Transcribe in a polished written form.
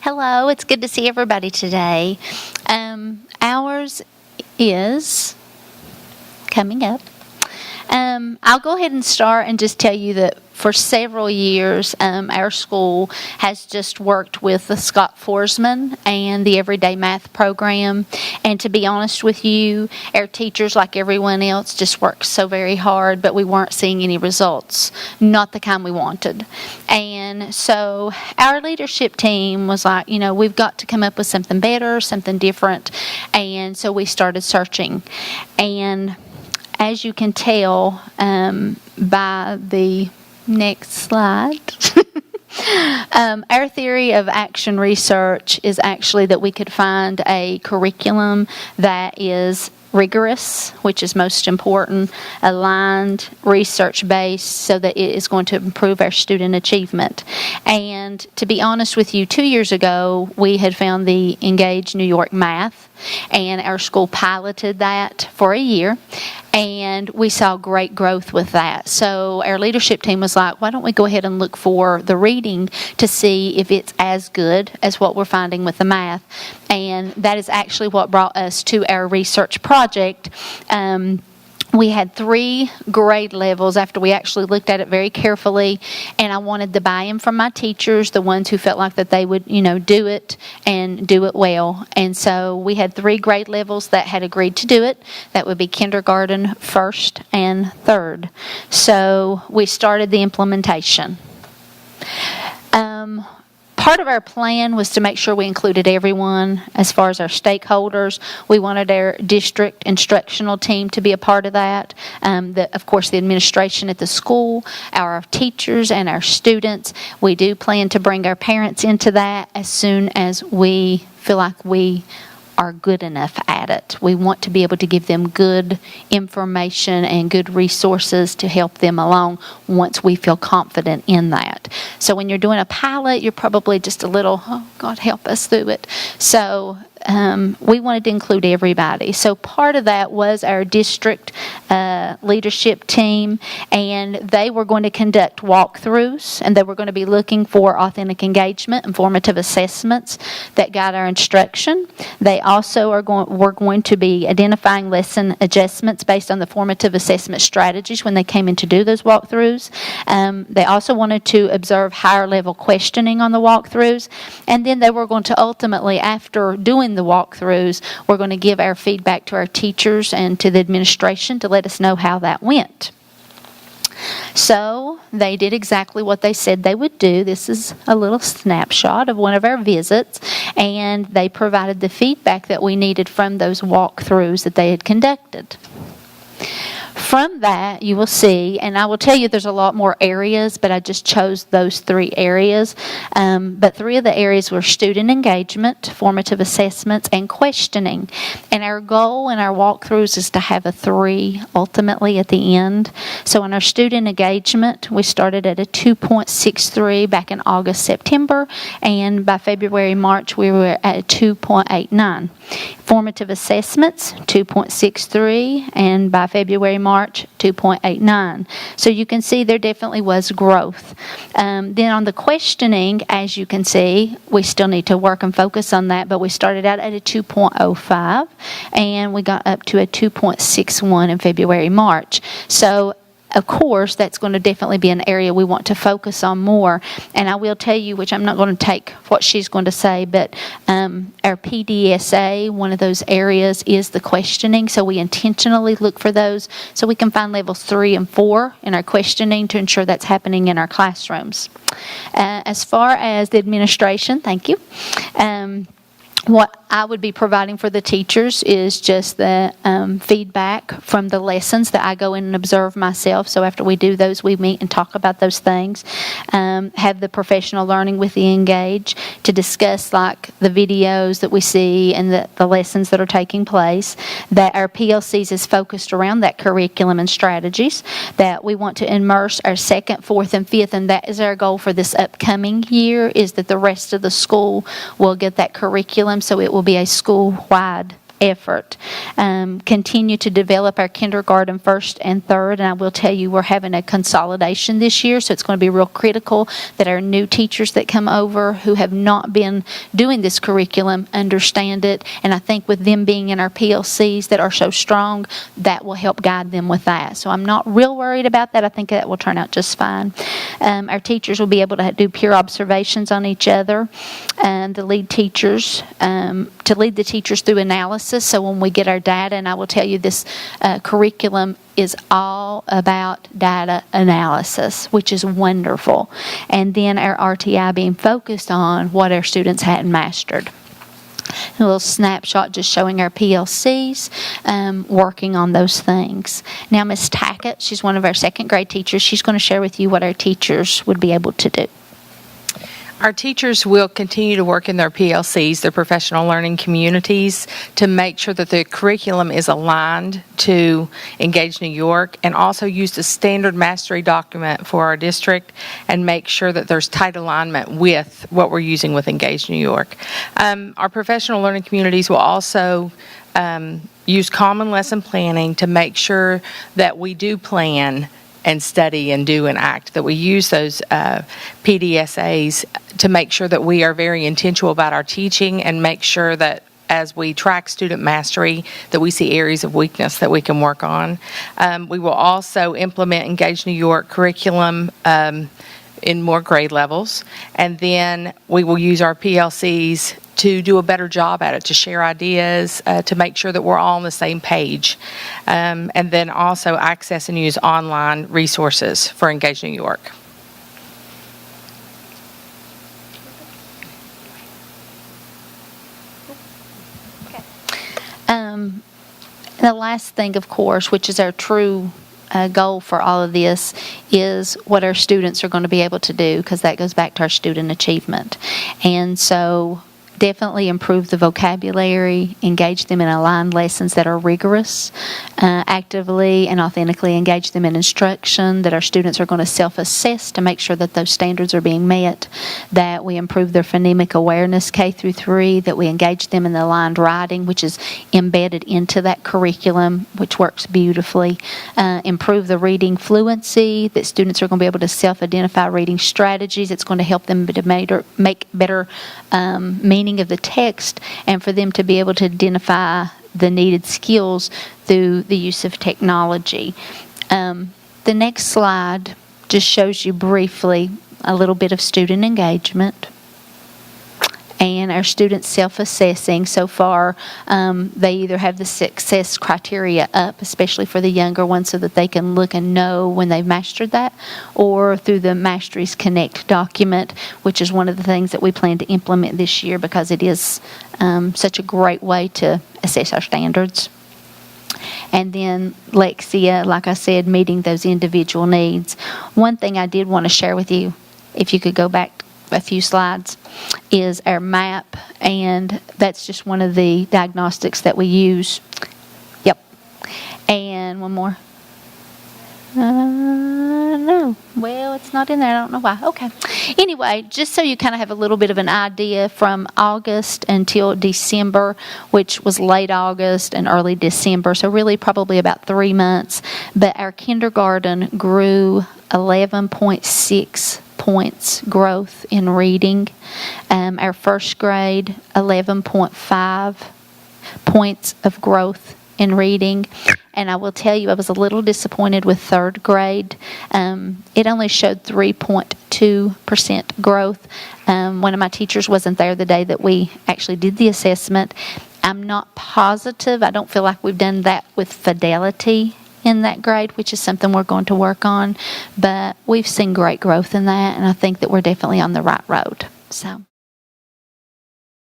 Hello, it's good to see everybody today. Ours is coming up. I'll go ahead and start and just tell you that for several years, our school has just worked with the Scott Forsman and the Everyday Math program. And to be honest with you, our teachers, like everyone else, just worked so very hard, but we weren't seeing any results, not the kind we wanted. And so our leadership team was like, we've got to come up with something better, something different. And so we started searching. And as you can tell by the next slide, our theory of action research is actually that we could find a curriculum that is rigorous, which is most important, aligned, research-based, so that it is going to improve our student achievement. And to be honest with you, 2 years ago, we had found the Engage New York Math, and our school piloted that for a year, and we saw great growth with that. So our leadership team was like, why don't we go ahead and look for the reading to see if it's as good as what we're finding with the math. And that is actually what brought us to our research project. We had 3 grade levels after we actually looked at it very carefully, and I wanted the buy-in from my teachers, the ones who felt like that they would, do it and do it well. And so we had 3 grade levels that had agreed to do it. That would be kindergarten, first, and third. So we started the implementation. Part of our plan was to make sure we included everyone as far as our stakeholders. We wanted our district instructional team to be a part of that. Of course, the administration at the school, our teachers, and our students. We do plan to bring our parents into that as soon as we feel like we are good enough at it. We want to be able to give them good information and good resources to help them along once we feel confident in that. So when you're doing a pilot, you're probably just a little, oh, God, help us through it. So we wanted to include everybody. So part of that was our district leadership team, and they were going to conduct walkthroughs, and they were going to be looking for authentic engagement and formative assessments that guide our instruction. They also were going to be identifying lesson adjustments based on the formative assessment strategies when they came in to do those walkthroughs. They also wanted to observe higher level questioning on the walkthroughs, and then they were going to ultimately, after doing the walkthroughs, we're going to give our feedback to our teachers and to the administration to let us know how that went. So they did exactly what they said they would do. This is a little snapshot of one of our visits, and they provided the feedback that we needed from those walkthroughs that they had conducted. From that, you will see, and I will tell you there's a lot more areas, but I just chose those 3 areas. But 3 of the areas were student engagement, formative assessments, and questioning. And our goal in our walkthroughs is to have a 3 ultimately at the end. So in our student engagement, we started at a 2.63 back in August, September, and by February, March, we were at a 2.89. Formative assessments, 2.63, and by February, March, 2.89. So you can see there definitely was growth. Then on the questioning, as you can see, we still need to work and focus on that, but we started out at a 2.05, and we got up to a 2.61 in February, March. So of course, that's going to definitely be an area we want to focus on more. And I will tell you, which I'm not going to take what she's going to say, but our PDSA, one of those areas is the questioning. So we intentionally look for those so we can find levels 3 and 4 in our questioning to ensure that's happening in our classrooms. As far as the administration, thank you. What I would be providing for the teachers is just the feedback from the lessons that I go in and observe myself. So after we do those, we meet and talk about those things. Have the professional learning with the Engage to discuss like the videos that we see and the lessons that are taking place. That our PLCs is focused around that curriculum and strategies. That we want to immerse our 2nd, 4th, and 5th, and that is our goal for this upcoming year, is that the rest of the school will get that curriculum, so it will be a school-wide effort. Continue to develop our kindergarten first and third, and I will tell you we're having a consolidation this year, so it's going to be real critical that our new teachers that come over who have not been doing this curriculum understand it, and I think with them being in our PLCs that are so strong, that will help guide them with that. So I'm not real worried about that. I think that will turn out just fine. Our teachers will be able to do peer observations on each other, and to lead the teachers through analysis. So when we get our data, and I will tell you this curriculum is all about data analysis, which is wonderful. And then our RTI being focused on what our students hadn't mastered. A little snapshot just showing our PLCs working on those things. Now Miss Tackett, she's one of our second grade teachers. She's going to share with you what our teachers would be able to do. Our teachers will continue to work in their PLCs, their professional learning communities, to make sure that the curriculum is aligned to Engage New York, and also use the standard mastery document for our district and make sure that there's tight alignment with what we're using with Engage New York. Our professional learning communities will also use common lesson planning to make sure that we do plan and study and do and act, that we use those PDSAs to make sure that we are very intentional about our teaching, and make sure that as we track student mastery, that we see areas of weakness that we can work on. We will also implement Engage New York curriculum in more grade levels, and then we will use our PLCs to do a better job at it, to share ideas, to make sure that we're all on the same page, and then also access and use online resources for Engage New York. The last thing, of course, which is our true goal for all of this, is what our students are going to be able to do, because that goes back to our student achievement. And so definitely improve the vocabulary, engage them in aligned lessons that are rigorous, actively and authentically engage them in instruction, that our students are going to self-assess to make sure that those standards are being met, that we improve their phonemic awareness K through 3, that we engage them in the aligned writing, which is embedded into that curriculum, which works beautifully, improve the reading fluency, that students are going to be able to self-identify reading strategies. It's going to help them to make better meaning of the text, and for them to be able to identify the needed skills through the use of technology. The next slide just shows you briefly a little bit of student engagement and our students self-assessing. So far, they either have the success criteria up, especially for the younger ones, so that they can look and know when they've mastered that, or through the Masteries Connect document, which is one of the things that we plan to implement this year, because it is such a great way to assess our standards. And then Lexia, like I said, meeting those individual needs. One thing I did want to share with you, if you could go back a few slides, is our map, and that's just one of the diagnostics that we use. Yep. And one more. No. Well, it's not in there. I don't know why. Okay. Anyway, just so you kind of have a little bit of an idea, from August until December, which was late August and early December, so really probably about 3 months, but our kindergarten grew 11.6 points growth in reading. Our first grade, 11.5 points of growth in reading. And I will tell you, I was a little disappointed with third grade. It only showed 3.2% growth. One of my teachers wasn't there the day that we actually did the assessment. I'm not positive. I don't feel like we've done that with fidelity in that grade, which is something we're going to work on. But we've seen great growth in that, and I think that we're definitely on the right road. So.